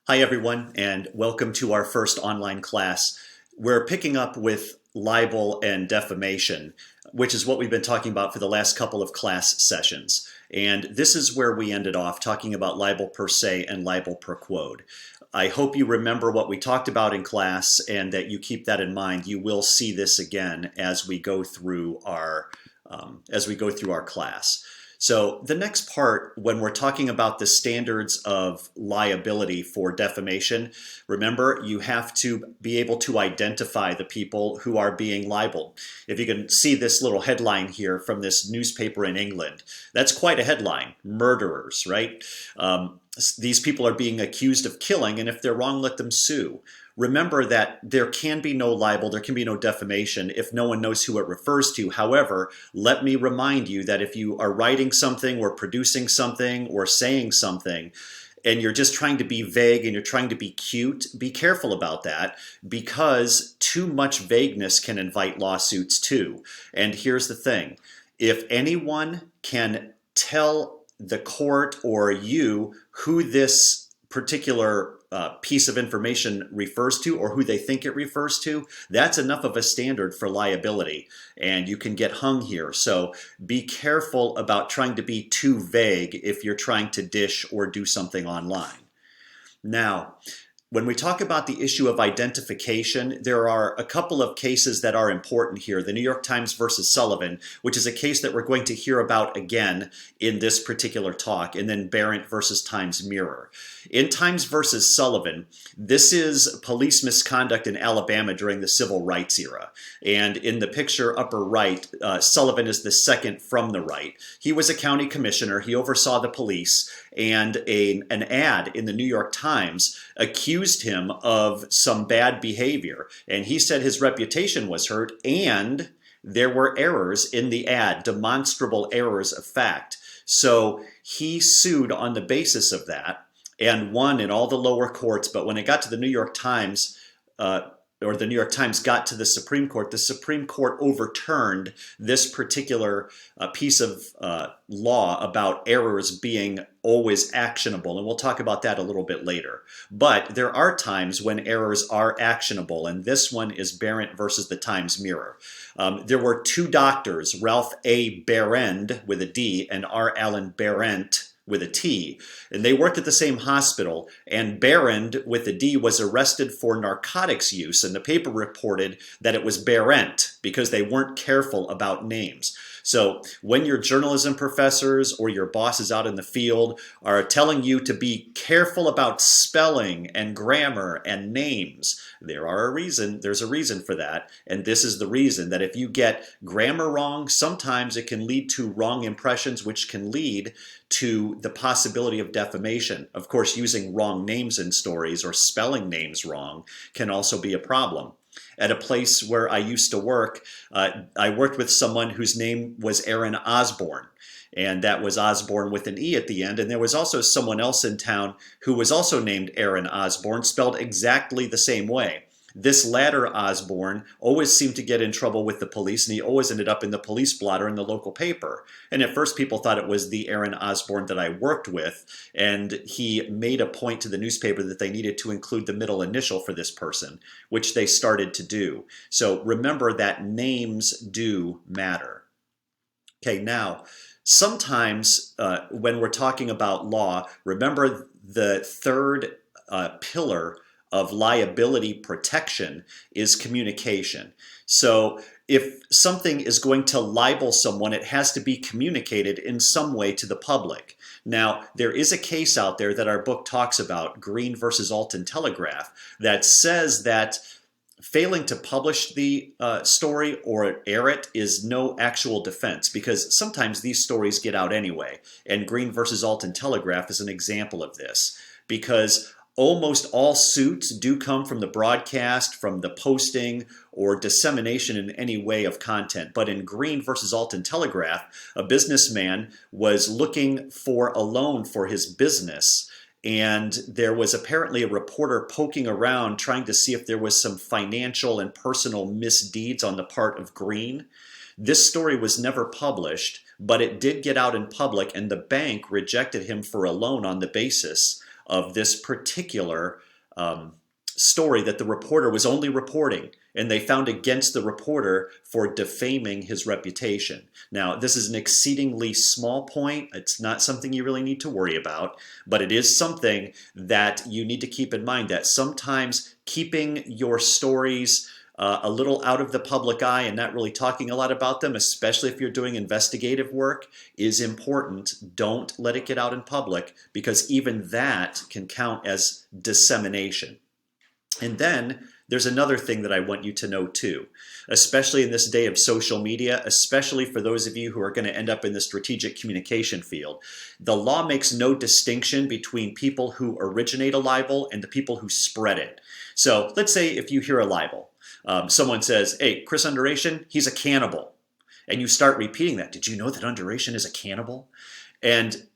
Hi, everyone, and welcome to our first online class. We're picking up with libel and defamation, which is what we've been talking about for the last couple of class sessions. And this is where we ended off talking about libel per se and libel per quod. I hope you remember what we talked about in class and that you keep that in mind. You will see this again as we go through our class. So the next part, when we're talking about the standards of liability for defamation, remember you have to be able to identify the people who are being libeled. If you can see this little headline here from this newspaper in England, that's quite a headline, murderers, right? These people are being accused of killing, and if they're wrong, let them sue. Remember that there can be no libel, there can be no defamation if no one knows who it refers to. However, let me remind you that if you are writing something or producing something or saying something, and you're just trying to be vague and you're trying to be cute, be careful about that because too much vagueness can invite lawsuits too. And here's the thing, if anyone can tell the court or you who this particular piece of information refers to or who they think it refers to, that's enough of a standard for liability and you can get hung here. So be careful about trying to be too vague if you're trying to dish or do something online. Now, when we talk about the issue of identification, there are a couple of cases that are important here. The New York Times versus Sullivan, which is a case that we're going to hear about again in this particular talk, and then Barrett versus Times Mirror. In Times versus Sullivan, this is police misconduct in Alabama during the civil rights era. And in the picture upper right, Sullivan is the second from the right. He was a county commissioner. He oversaw the police, and an ad in the New York Times accused him of some bad behavior. And he said his reputation was hurt and there were errors in the ad, demonstrable errors of fact. So he sued on the basis of that and won in all the lower courts. But when it got to the New York Times, or the New York Times got to the Supreme Court overturned this particular piece of law about errors being always actionable. And we'll talk about that a little bit later. But there are times when errors are actionable, and this one is Barrett versus the Times Mirror. There were two doctors, Ralph A. Behrend with a D and R. Allen Berendt with a T, and they worked at the same hospital, and Behrend with a D was arrested for narcotics use, and the paper reported that it was Berendt because they weren't careful about names. So when your journalism professors or your bosses out in the field are telling you to be careful about spelling and grammar and names, there's a reason for that. And this is the reason that if you get grammar wrong, sometimes it can lead to wrong impressions, which can lead to the possibility of defamation. Of course, using wrong names in stories or spelling names wrong can also be a problem. At a place where I used to work, I worked with someone whose name was Aaron Osborne, and that was Osborne with an E at the end. And there was also someone else in town who was also named Aaron Osborne, spelled exactly the same way. This latter Osborne always seemed to get in trouble with the police, and he always ended up in the police blotter in the local paper. And at first people thought it was the Aaron Osborne that I worked with, and he made a point to the newspaper that they needed to include the middle initial for this person, which they started to do. So remember that names do matter. Okay, now, sometimes when we're talking about law, remember the third pillar of liability protection is communication. So if something is going to libel someone, it has to be communicated in some way to the public. Now, there is a case out there that our book talks about, Green versus Alton Telegraph, that says that failing to publish the story or air it is no actual defense, because sometimes these stories get out anyway. And Green versus Alton Telegraph is an example of this, because almost all suits do come from the broadcast, from the posting, or dissemination in any way of content. But in Green versus Alton Telegraph, a businessman was looking for a loan for his business, and there was apparently a reporter poking around trying to see if there was some financial and personal misdeeds on the part of Green. This story was never published, but it did get out in public, and the bank rejected him for a loan on the basis of this particular story that the reporter was only reporting, and they found against the reporter for defaming his reputation. Now, this is an exceedingly small point. It's not something you really need to worry about, but it is something that you need to keep in mind, that sometimes keeping your stories a little out of the public eye and not really talking a lot about them, especially if you're doing investigative work, is important. Don't let it get out in public, because even that can count as dissemination. And then there's another thing that I want you to know too, especially in this day of social media, especially for those of you who are going to end up in the strategic communication field. The law makes no distinction between people who originate a libel and the people who spread it. So let's say if you hear a libel, someone says, hey, Chris Underation, he's a cannibal. And you start repeating that. Did you know that Underation is a cannibal? And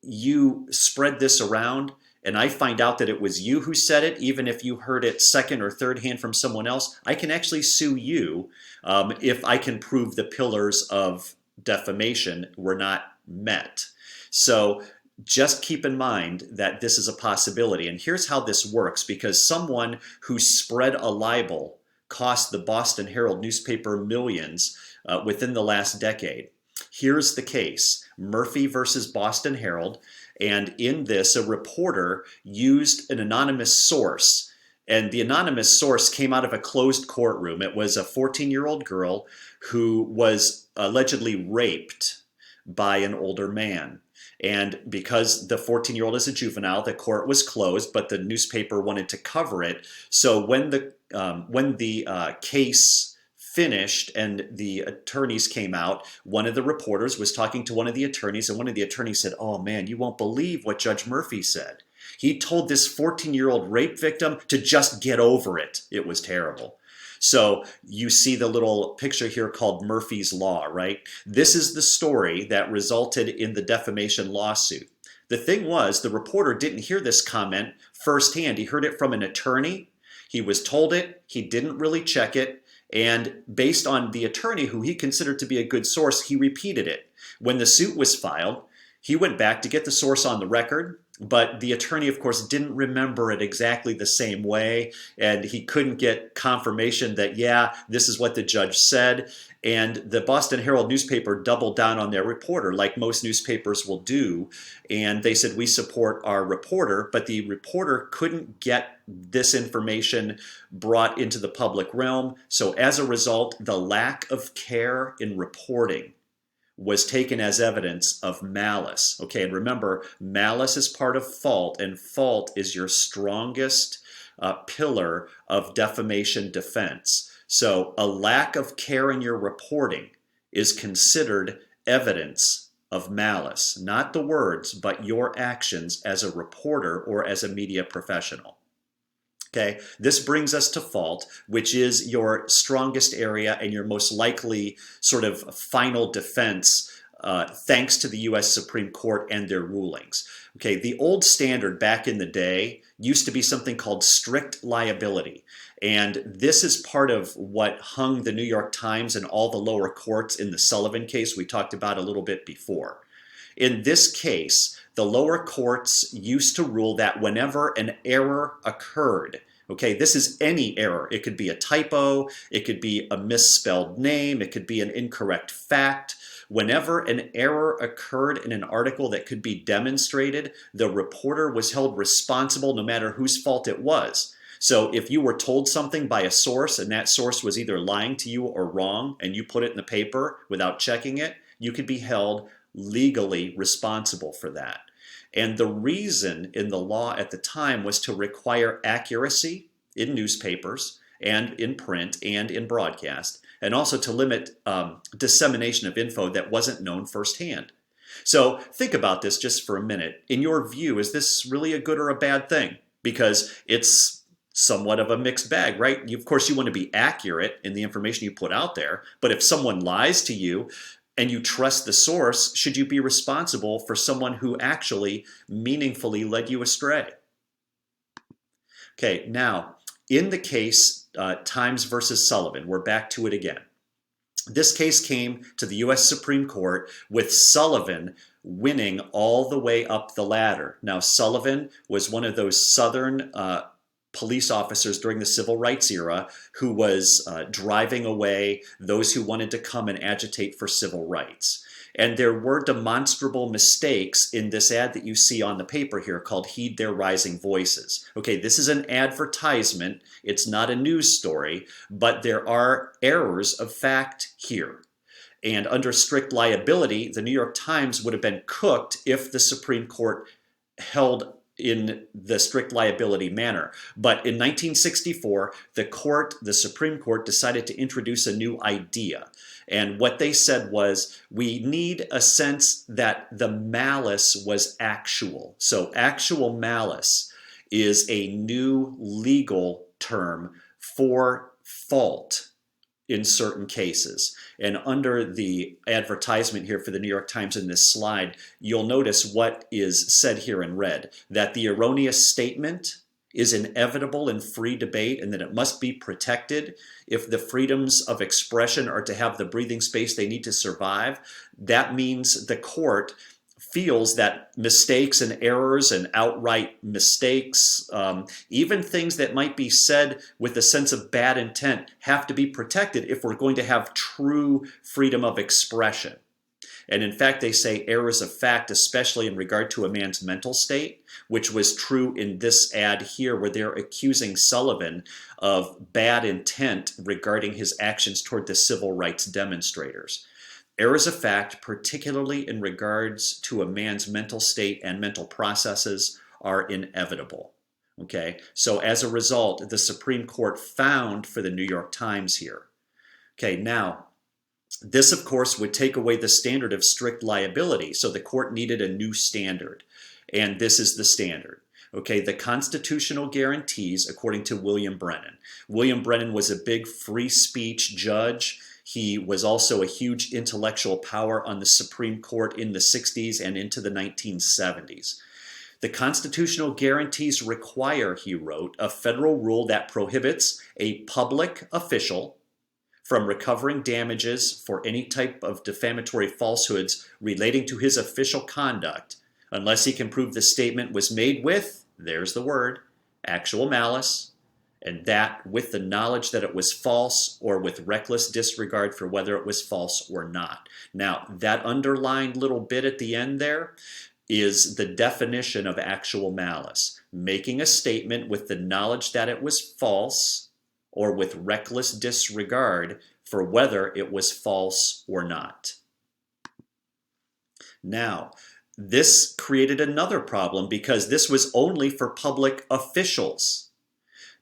you spread this around, and I find out that it was you who said it, even if you heard it second or third hand from someone else, I can actually sue you if I can prove the pillars of defamation were not met. So just keep in mind that this is a possibility. And here's how this works, because someone who spread a libel cost the Boston Herald newspaper millions within the last decade. Here's the case: Murphy versus Boston Herald. And in this, a reporter used an anonymous source. And the anonymous source came out of a closed courtroom. It was a 14-year-old girl who was allegedly raped by an older man. And because the 14-year-old is a juvenile, the court was closed, but the newspaper wanted to cover it. So when the case finished and the attorneys came out, one of the reporters was talking to one of the attorneys, and one of the attorneys said, oh man, you won't believe what Judge Murphy said. He told this 14-year-old rape victim to just get over it. It was terrible. So you see the little picture here called Murphy's Law, right? This is the story that resulted in the defamation lawsuit. The thing was, the reporter didn't hear this comment firsthand. He heard it from an attorney. He was told it. He didn't really check it. And based on the attorney, who he considered to be a good source, he repeated it. When the suit was filed, he went back to get the source on the record, but the attorney, of course, didn't remember it exactly the same way, and he couldn't get confirmation that, yeah, this is what the judge said. And the Boston Herald newspaper doubled down on their reporter, like most newspapers will do, and they said, we support our reporter, but the reporter couldn't get this information brought into the public realm. So as a result, the lack of care in reporting was taken as evidence of malice. Okay, and remember, malice is part of fault, and fault is your strongest pillar of defamation defense. So a lack of care in your reporting is considered evidence of malice, not the words, but your actions as a reporter or as a media professional. Okay, this brings us to fault, which is your strongest area and your most likely sort of final defense, thanks to the U.S. Supreme Court and their rulings. Okay, the old standard back in the day used to be something called strict liability. And this is part of what hung the New York Times and all the lower courts in the Sullivan case we talked about a little bit before. In this case, the lower courts used to rule that whenever an error occurred, okay, this is any error. It could be a typo, it could be a misspelled name, it could be an incorrect fact. Whenever an error occurred in an article that could be demonstrated, the reporter was held responsible no matter whose fault it was. So if you were told something by a source and that source was either lying to you or wrong, and you put it in the paper without checking it, you could be held legally responsible for that. And the reason in the law at the time was to require accuracy in newspapers and in print and in broadcast, and also to limit dissemination of info that wasn't known firsthand. So think about this just for a minute. In your view, is this really a good or a bad thing? Because it's somewhat of a mixed bag, right? Of course, you want to be accurate in the information you put out there, but if someone lies to you and you trust the source, should you be responsible for someone who actually meaningfully led you astray? Okay, now, in the case Times versus Sullivan, we're back to it again. This case came to the U.S. Supreme Court with Sullivan winning all the way up the ladder. Now, Sullivan was one of those Southern police officers during the civil rights era who was driving away those who wanted to come and agitate for civil rights. And there were demonstrable mistakes in this ad that you see on the paper here called Heed Their Rising Voices. Okay, this is an advertisement. It's not a news story, but there are errors of fact here. And under strict liability, the New York Times would have been cooked if the Supreme Court held in the strict liability manner. But in 1964, the Supreme Court decided to introduce a new idea. And what they said was, we need a sense that the malice was actual. So actual malice is a new legal term for fault in certain cases. And under the advertisement here for the New York Times in this slide, you'll notice what is said here in red, that the erroneous statement is inevitable in free debate and that it must be protected if the freedoms of expression are to have the breathing space they need to survive. That means the court feels that mistakes and errors and outright mistakes, even things that might be said with a sense of bad intent, have to be protected if we're going to have true freedom of expression. And in fact, they say errors of fact, especially in regard to a man's mental state, which was true in this ad here, where they're accusing Sullivan of bad intent regarding his actions toward the civil rights demonstrators. Errors of fact, particularly in regards to a man's mental state and mental processes, are inevitable. Okay, so as a result, the Supreme Court found for the New York Times here. Okay, now, this, of course, would take away the standard of strict liability, so the court needed a new standard, and this is the standard. Okay, the constitutional guarantees, according to William Brennan. William Brennan was a big free speech judge. He was also a huge intellectual power on the Supreme Court in the 60s and into the 1970s. The constitutional guarantees require, he wrote, a federal rule that prohibits a public official from recovering damages for any type of defamatory falsehoods relating to his official conduct unless he can prove the statement was made with, there's the word, actual malice, and that with the knowledge that it was false or with reckless disregard for whether it was false or not. Now, that underlined little bit at the end there is the definition of actual malice. Making a statement with the knowledge that it was false or with reckless disregard for whether it was false or not. Now, this created another problem because this was only for public officials.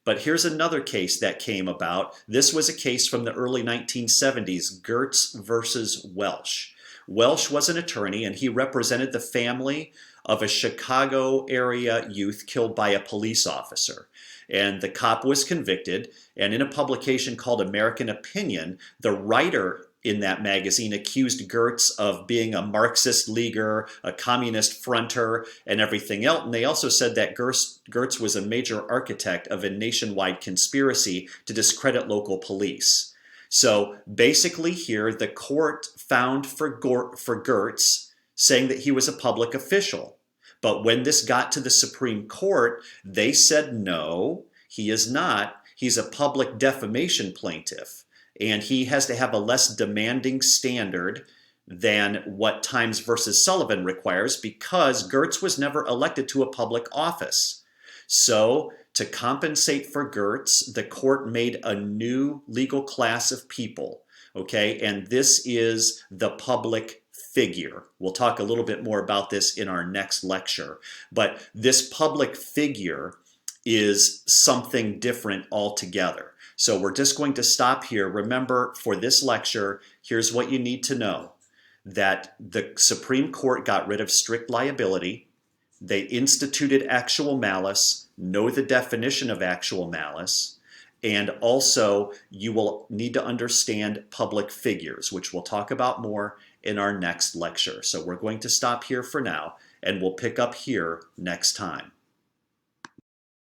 But here's another case that came about. This was a case from the early 1970s, Gertz versus Welsh. Welsh was an attorney and he represented the family of a Chicago area youth killed by a police officer. And the cop was convicted, and in a publication called American Opinion, the writer in that magazine accused Gertz of being a Marxist leaguer, a communist fronter, and everything else. And they also said that Gertz was a major architect of a nationwide conspiracy to discredit local police. So basically here, the court found for Gertz, saying that he was a public official. But when this got to the Supreme Court, they said, no, he is not. He's a public defamation plaintiff, and he has to have a less demanding standard than what Times versus Sullivan requires because Gertz was never elected to a public office. So to compensate for Gertz, the court made a new legal class of people, okay? And this is the public figure. We'll talk a little bit more about this in our next lecture. But this public figure is something different altogether. So we're just going to stop here. Remember, for this lecture, here's what you need to know. That the Supreme Court got rid of strict liability. They instituted actual malice. Know the definition of actual malice. And also, you will need to understand public figures, which we'll talk about more in our next lecture. So we're going to stop here for now, and we'll pick up here next time.